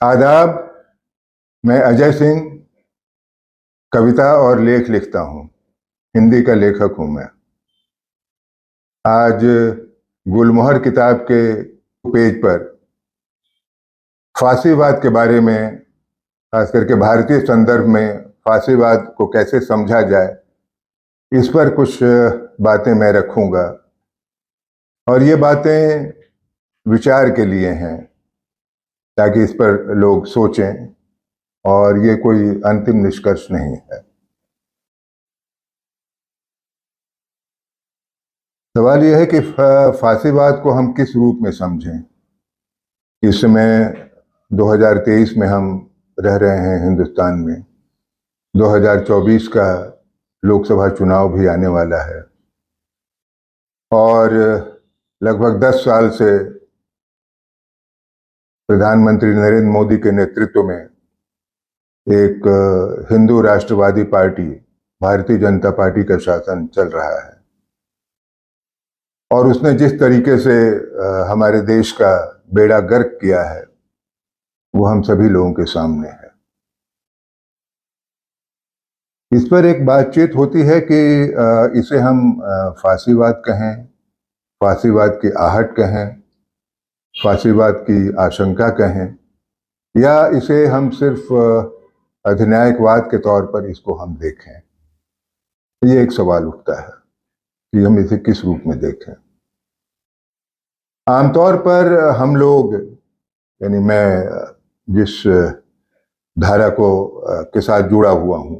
आदाब। मैं अजय सिंह कविता और लेख लिखता हूँ। हिंदी का लेखक हूँ मैं। आज गुलमोहर किताब के पेज पर फांसीवाद के बारे में, खास करके भारतीय संदर्भ में फांसीवाद को कैसे समझा जाए, इस पर कुछ बातें मैं रखूंगा। और ये बातें विचार के लिए हैं, ताकि इस पर लोग सोचें, और ये कोई अंतिम निष्कर्ष नहीं है। सवाल यह है कि फांसीवाद को हम किस रूप में समझें। इस समय 2023 में हम रह रहे हैं हिंदुस्तान में। 2024 का लोकसभा चुनाव भी आने वाला है, और लगभग 10 साल से प्रधानमंत्री नरेंद्र मोदी के नेतृत्व में एक हिंदू राष्ट्रवादी पार्टी, भारतीय जनता पार्टी का शासन चल रहा है। और उसने जिस तरीके से हमारे देश का बेड़ा गर्क किया है, वो हम सभी लोगों के सामने है। इस पर एक बातचीत होती है कि इसे हम फांसीवाद कहें, फांसीवाद की आहट कहें, फांसीवाद की आशंका कहें, या इसे हम सिर्फ अधिनायकवाद के तौर पर इसको हम देखें। ये एक सवाल उठता है कि हम इसे किस रूप में देखें। आमतौर पर हम लोग, यानी मैं जिस धारा को के साथ जुड़ा हुआ हूं,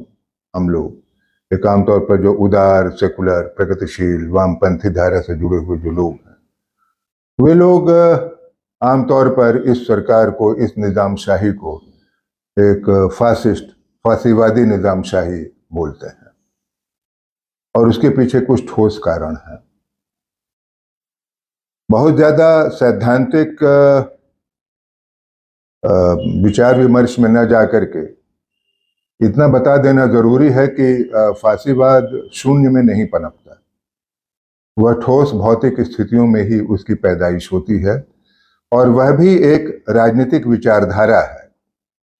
हम लोग एक आमतौर पर जो उदार, सेकुलर, प्रगतिशील, वामपंथी धारा से जुड़े हुए जो लोग हैं, वे लोग आमतौर पर इस सरकार को, इस निजामशाही को एक फासिस्ट, फांसीवादी निजामशाही बोलते हैं। और उसके पीछे कुछ ठोस कारण है। बहुत ज्यादा सैद्धांतिक विचार विमर्श में न जाकर के इतना बता देना जरूरी है कि फांसीवाद शून्य में नहीं पनपता। वह ठोस भौतिक स्थितियों में ही उसकी पैदाइश होती है, और वह भी एक राजनीतिक विचारधारा है,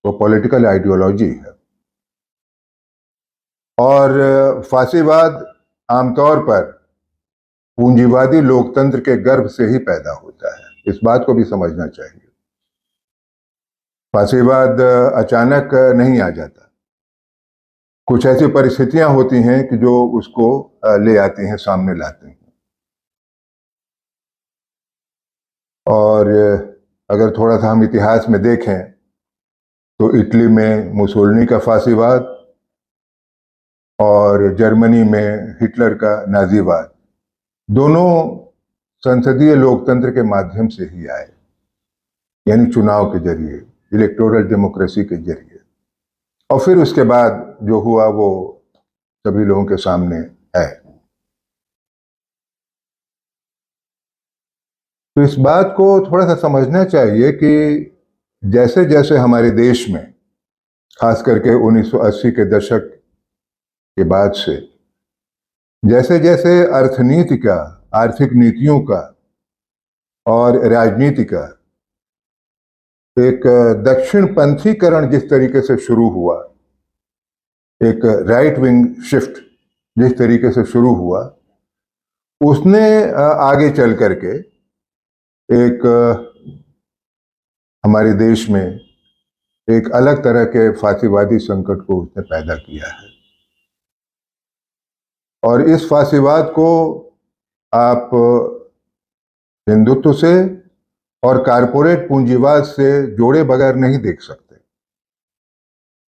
वो पॉलिटिकल आइडियोलॉजी है। और फांसीवाद आमतौर पर पूंजीवादी लोकतंत्र के गर्भ से ही पैदा होता है। इस बात को भी समझना चाहिए। फांसीवाद अचानक नहीं आ जाता। कुछ ऐसी परिस्थितियां होती हैं कि जो उसको ले आती हैं, सामने लाती हैं। और अगर थोड़ा सा हम इतिहास में देखें तो इटली में मुसोलिनी का फांसीवाद और जर्मनी में हिटलर का नाजीवाद, दोनों संसदीय लोकतंत्र के माध्यम से ही आए, यानी चुनाव के जरिए, इलेक्टोरल डेमोक्रेसी के जरिए। और फिर उसके बाद जो हुआ वो सभी लोगों के सामने है। तो इस बात को थोड़ा सा समझना चाहिए कि जैसे जैसे हमारे देश में, खास करके 1980 के दशक के बाद से, जैसे जैसे अर्थनीति का, आर्थिक नीतियों का और राजनीति का एक दक्षिणपंथीकरण जिस तरीके से शुरू हुआ, एक राइट विंग शिफ्ट जिस तरीके से शुरू हुआ, उसने आगे चल करके एक हमारे देश में एक अलग तरह के फांसीवादी संकट को उसने पैदा किया है। और इस फांसीवाद को आप हिंदुत्व से और कारपोरेट पूंजीवाद से जोड़े बगैर नहीं देख सकते,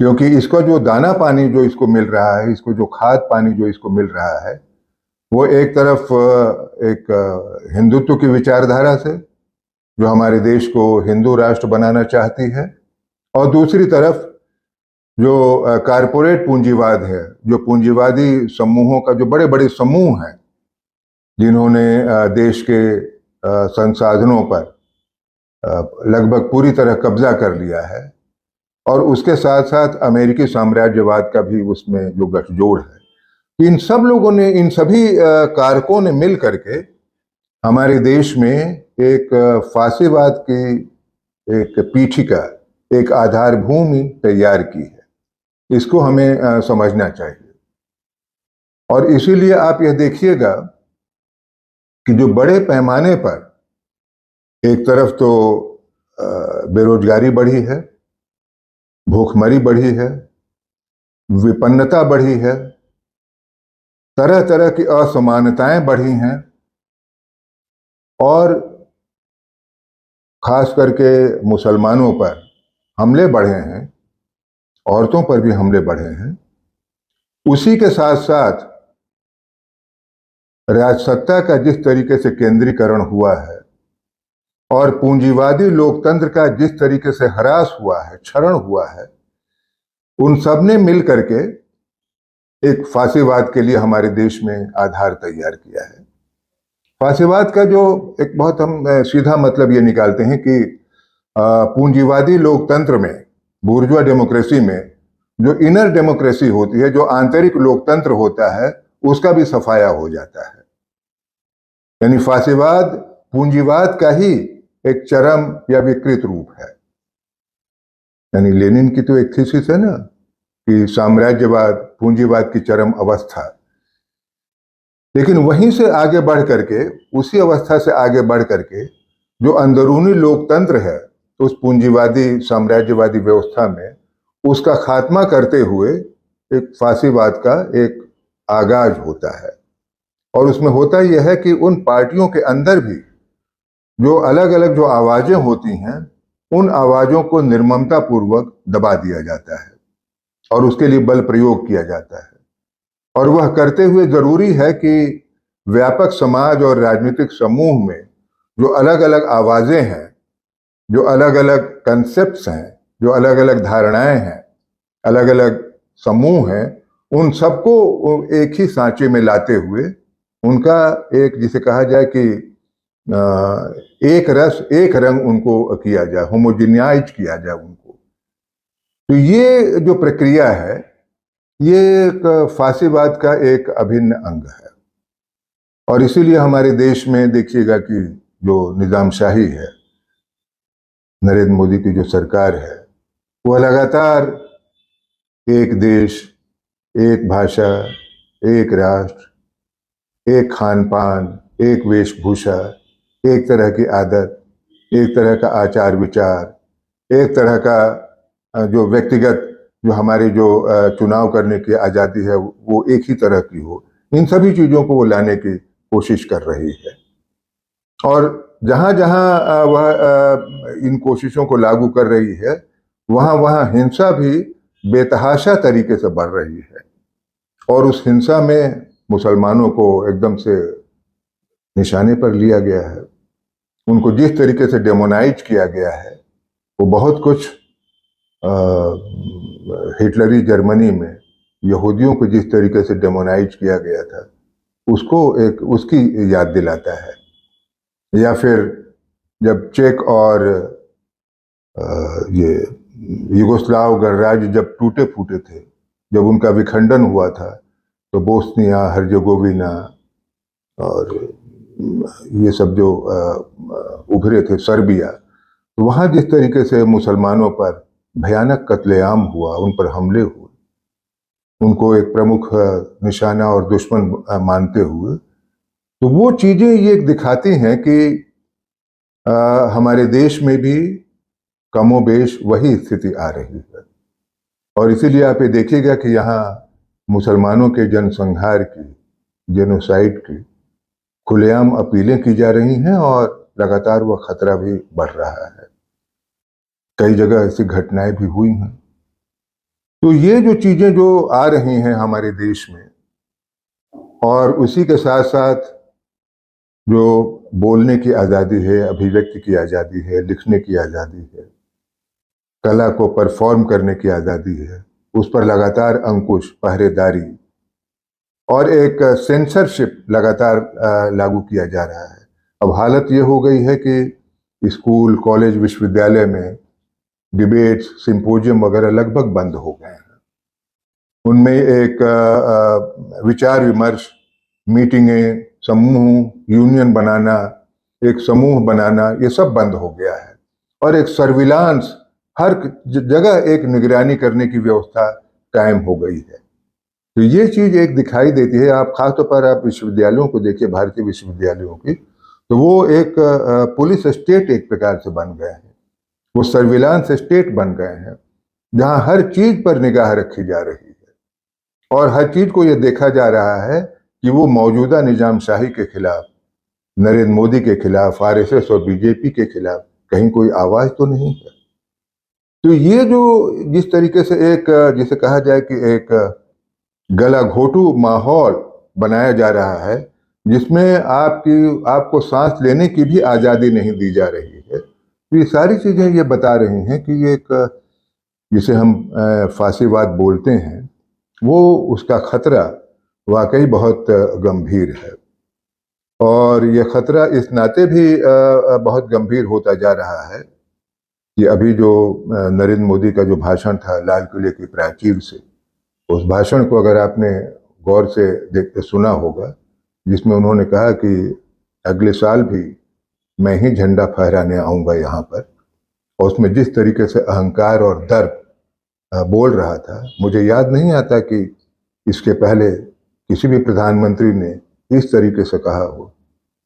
क्योंकि इसका जो दाना पानी जो इसको मिल रहा है, इसको जो खाद पानी जो इसको मिल रहा है, वो एक तरफ एक हिंदुत्व की विचारधारा से, जो हमारे देश को हिंदू राष्ट्र बनाना चाहती है, और दूसरी तरफ जो कारपोरेट पूंजीवाद है, जो पूंजीवादी समूहों का, जो बड़े बड़े समूह हैं जिन्होंने देश के संसाधनों पर लगभग पूरी तरह कब्जा कर लिया है, और उसके साथ साथ अमेरिकी साम्राज्यवाद का भी उसमें जो गठजोड़ है। इन सब लोगों ने, इन सभी कारकों ने मिल करके हमारे देश में एक फांसीवाद की एक पीठिका, एक आधार भूमि तैयार की है। इसको हमें समझना चाहिए। और इसीलिए आप यह देखिएगा कि जो बड़े पैमाने पर एक तरफ तो बेरोजगारी बढ़ी है, भूखमरी बढ़ी है, विपन्नता बढ़ी है, तरह तरह की असमानताएं बढ़ी हैं, और खास करके मुसलमानों पर हमले बढ़े हैं, औरतों पर भी हमले बढ़े हैं। उसी के साथ साथ राजसत्ता का जिस तरीके से केंद्रीकरण हुआ है और पूंजीवादी लोकतंत्र का जिस तरीके से ह्रास हुआ है, क्षरण हुआ है, उन सब ने मिल करके एक फांसीवाद के लिए हमारे देश में आधार तैयार किया है। फांसीवाद का जो एक बहुत हम सीधा मतलब ये निकालते हैं कि पूंजीवादी लोकतंत्र में, बुर्जुआ डेमोक्रेसी में जो इनर डेमोक्रेसी होती है, जो आंतरिक लोकतंत्र होता है, उसका भी सफाया हो जाता है। यानी फांसीवाद पूंजीवाद का ही एक चरम या विकृत रूप है। यानी लेनिन की तो एक थीसिस है ना कि साम्राज्यवाद पूंजीवाद की चरम अवस्था। लेकिन वहीं से आगे बढ़ करके, उसी अवस्था से आगे बढ़ करके जो अंदरूनी लोकतंत्र है उस पूंजीवादी साम्राज्यवादी व्यवस्था में, उसका खात्मा करते हुए एक फांसीवाद का एक आगाज होता है। और उसमें होता यह है कि उन पार्टियों के अंदर भी जो अलग अलग जो आवाजें होती हैं, उन आवाजों को निर्ममता पूर्वक दबा दिया जाता है और उसके लिए बल प्रयोग किया जाता है। और वह करते हुए जरूरी है कि व्यापक समाज और राजनीतिक समूह में जो अलग अलग आवाजें हैं, जो अलग अलग कंसेप्ट्स हैं, जो अलग अलग धारणाएं हैं, अलग अलग समूह हैं, उन सबको एक ही सांचे में लाते हुए उनका एक, जिसे कहा जाए कि एक रस एक रंग उनको किया जाए, होमोजिनाइज किया जाए उनको। तो ये जो प्रक्रिया है, ये एक फांसीवाद का एक अभिन्न अंग है। और इसीलिए हमारे देश में देखिएगा कि जो निजामशाही है, नरेंद्र मोदी की जो सरकार है, वह लगातार एक देश, एक भाषा, एक राष्ट्र, एक खान पान, एक वेशभूषा, एक तरह की आदत, एक तरह का आचार विचार, एक तरह का जो व्यक्तिगत जो हमारी जो चुनाव करने की आज़ादी है वो एक ही तरह की हो, इन सभी चीज़ों को वो लाने की कोशिश कर रही है। और जहाँ जहाँ वह इन कोशिशों को लागू कर रही है, वहाँ वहाँ हिंसा भी बेतहाशा तरीके से बढ़ रही है। और उस हिंसा में मुसलमानों को एकदम से निशाने पर लिया गया है। उनको जिस तरीके से डेमोनाइज किया गया है, वो बहुत कुछ हिटलरी जर्मनी में यहूदियों को जिस तरीके से डेमोनाइज किया गया था, उसको एक उसकी याद दिलाता है। या फिर जब चेक और ये युगोस्लाव गणराज्य जब टूटे फूटे थे, जब उनका विखंडन हुआ था, तो बोस्निया हर्जेगोविना और ये सब जो उभरे थे, सर्बिया, तो वहाँ जिस तरीके से मुसलमानों पर भयानक कत्लेआम हुआ, उन पर हमले हुए, उनको एक प्रमुख निशाना और दुश्मन मानते हुए, तो वो चीजें ये दिखाती हैं कि हमारे देश में भी कमोबेश वही स्थिति आ रही है। और इसीलिए आप ये देखिएगा कि यहाँ मुसलमानों के जनसंहार की, जेनोसाइड की खुलेआम अपीलें की जा रही हैं और लगातार वह खतरा भी बढ़ रहा है। कई जगह ऐसी घटनाएं भी हुई हैं। तो ये जो चीजें जो आ रही हैं हमारे देश में, और उसी के साथ साथ जो बोलने की आज़ादी है, अभिव्यक्ति की आज़ादी है, लिखने की आज़ादी है, कला को परफॉर्म करने की आज़ादी है, उस पर लगातार अंकुश, पहरेदारी और एक सेंसरशिप लगातार लागू किया जा रहा है। अब हालत ये हो गई है कि स्कूल, कॉलेज, विश्वविद्यालय में डिबेट्स, सिंपोजियम वगैरह लगभग बंद हो गए हैं। उनमें एक विचार विमर्श, मीटिंगें, समूह, यूनियन बनाना, एक समूह बनाना, ये सब बंद हो गया है। और एक सर्विलांस हर जगह एक निगरानी करने की व्यवस्था कायम हो गई है। तो ये चीज एक दिखाई देती है। आप खासतौर पर आप विश्वविद्यालयों को देखिए, भारतीय विश्वविद्यालयों की, तो वो एक पुलिस स्टेट एक प्रकार से बन गए हैं, वो सर्विलांस स्टेट बन गए हैं, जहां हर चीज पर निगाह रखी जा रही है और हर चीज को यह देखा जा रहा है कि वो मौजूदा निजामशाही के खिलाफ, नरेंद्र मोदी के खिलाफ, आरएसएस और बीजेपी के खिलाफ कहीं कोई आवाज तो नहीं है। तो ये जो जिस तरीके से एक जिसे कहा जाए कि एक गला घोटू माहौल बनाया जा रहा है, जिसमें आपको सांस लेने की भी आजादी नहीं दी जा रही है, तो ये सारी चीजें ये बता रही हैं कि ये एक जिसे हम फासीवाद बोलते हैं, वो उसका खतरा वाकई बहुत गंभीर है। और ये खतरा इस नाते भी बहुत गंभीर होता जा रहा है कि अभी जो नरेंद्र मोदी का जो भाषण था लाल किले की प्राचीर से, उस भाषण को अगर आपने गौर से देखते सुना होगा, जिसमें उन्होंने कहा कि अगले साल भी मैं ही झंडा फहराने आऊंगा यहाँ पर, और उसमें जिस तरीके से अहंकार और दर्प बोल रहा था, मुझे याद नहीं आता कि इसके पहले किसी भी प्रधानमंत्री ने इस तरीके से कहा हो।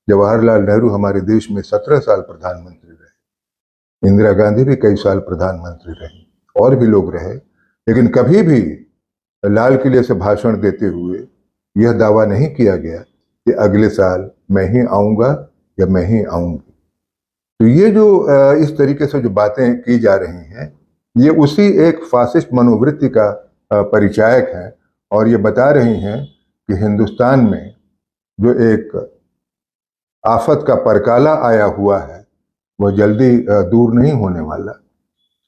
जवाहरलाल नेहरू हमारे देश में 17 साल प्रधानमंत्री रहे, इंदिरा गांधी भी कई साल प्रधानमंत्री रही, और भी लोग रहे, लेकिन कभी भी लाल किले से भाषण देते हुए यह दावा नहीं किया गया कि अगले साल मैं ही आऊंगा या मैं ही आऊंगी। तो ये जो इस तरीके से जो बातें की जा रही हैं, ये उसी एक फासिस्ट मनोवृत्ति का परिचायक है, और ये बता रही हैं कि हिंदुस्तान में जो एक आफत का परकाला आया हुआ है, वह जल्दी दूर नहीं होने वाला,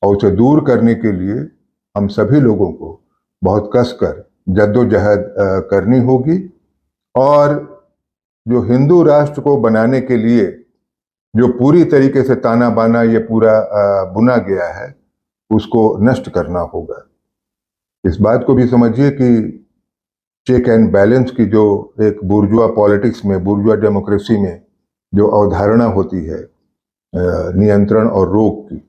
और उसे दूर करने के लिए हम सभी लोगों को बहुत कसकर जद्दोजहद करनी होगी। और जो हिंदू राष्ट्र को बनाने के लिए जो पूरी तरीके से ताना बाना ये पूरा बुना गया है, उसको नष्ट करना होगा। इस बात को भी समझिए कि चेक एंड बैलेंस की जो एक बुर्जुआ पॉलिटिक्स में, बुर्जुआ डेमोक्रेसी में जो अवधारणा होती है नियंत्रण और रोक की,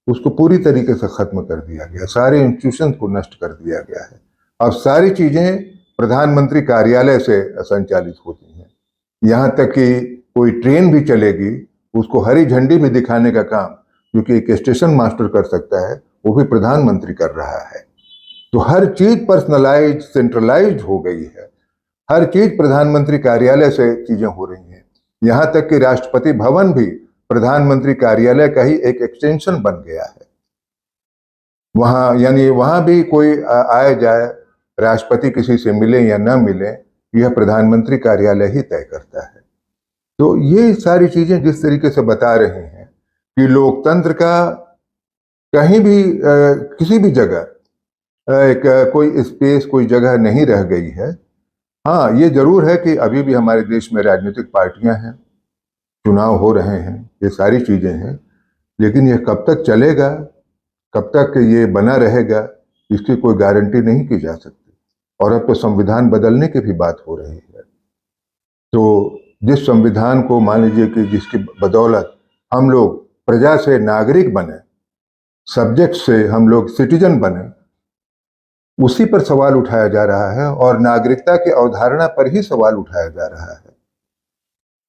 उसको पूरी तरीके से खत्म कर दिया गया, सारे इंस्टीट्यूशन को नष्ट कर दिया गया है। अब सारी चीजें प्रधानमंत्री कार्यालय से संचालित होती हैं। यहाँ तक कि कोई ट्रेन भी चलेगी, उसको हरी झंडी भी दिखाने का काम, क्योंकि एक स्टेशन मास्टर कर सकता है, वो भी प्रधानमंत्री कर रहा है। तो हर चीज पर्सनलाइज, सेंट्रलाइज्ड हो गई है। हर चीज प्रधानमंत्री कार्यालय से चीजें हो रही हैं। यहाँ तक कि राष्ट्रपति भवन भी प्रधानमंत्री कार्यालय का ही एक एक्सटेंशन बन गया है। वहां यानी वहां भी कोई आए जाए, राष्ट्रपति किसी से मिले या ना मिले, यह प्रधानमंत्री कार्यालय ही तय करता है। तो ये सारी चीजें जिस तरीके से बता रही हैं कि लोकतंत्र का कहीं भी किसी भी जगह कोई स्पेस, कोई जगह नहीं रह गई है। हाँ, ये जरूर है कि अभी भी हमारे देश में राजनीतिक पार्टियां हैं, चुनाव हो रहे हैं, ये सारी चीजें हैं, लेकिन ये कब तक चलेगा, कब तक ये बना रहेगा, इसकी कोई गारंटी नहीं की जा सकती। और अब तो संविधान बदलने की भी बात हो रही है। तो जिस संविधान को मान लीजिए कि जिसकी बदौलत हम लोग प्रजा से नागरिक बने, सब्जेक्ट से हम लोग सिटीजन बने, उसी पर सवाल उठाया जा रहा है और नागरिकता की अवधारणा पर ही सवाल उठाया जा रहा है।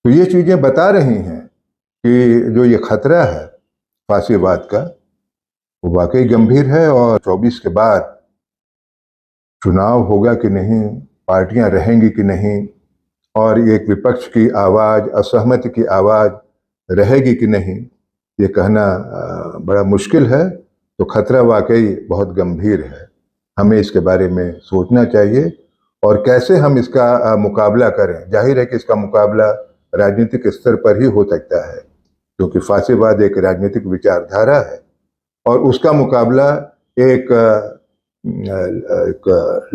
तो ये चीजें बता रही हैं कि जो ये खतरा है फासीवाद का, वो वाकई गंभीर है। और 24 के बाद चुनाव होगा कि नहीं, पार्टियां रहेंगी कि नहीं, और एक विपक्ष की आवाज, असहमति की आवाज रहेगी कि नहीं, ये कहना बड़ा मुश्किल है। तो खतरा वाकई बहुत गंभीर है। हमें इसके बारे में सोचना चाहिए और कैसे हम इसका मुकाबला करें। जाहिर है कि इसका मुकाबला राजनीतिक स्तर पर ही हो सकता है, क्योंकि फासीवाद एक राजनीतिक विचारधारा है, और उसका मुकाबला एक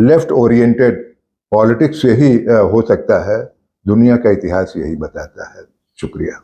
लेफ्ट ओरिएंटेड पॉलिटिक्स से ही हो सकता है। दुनिया का इतिहास यही बताता है। शुक्रिया।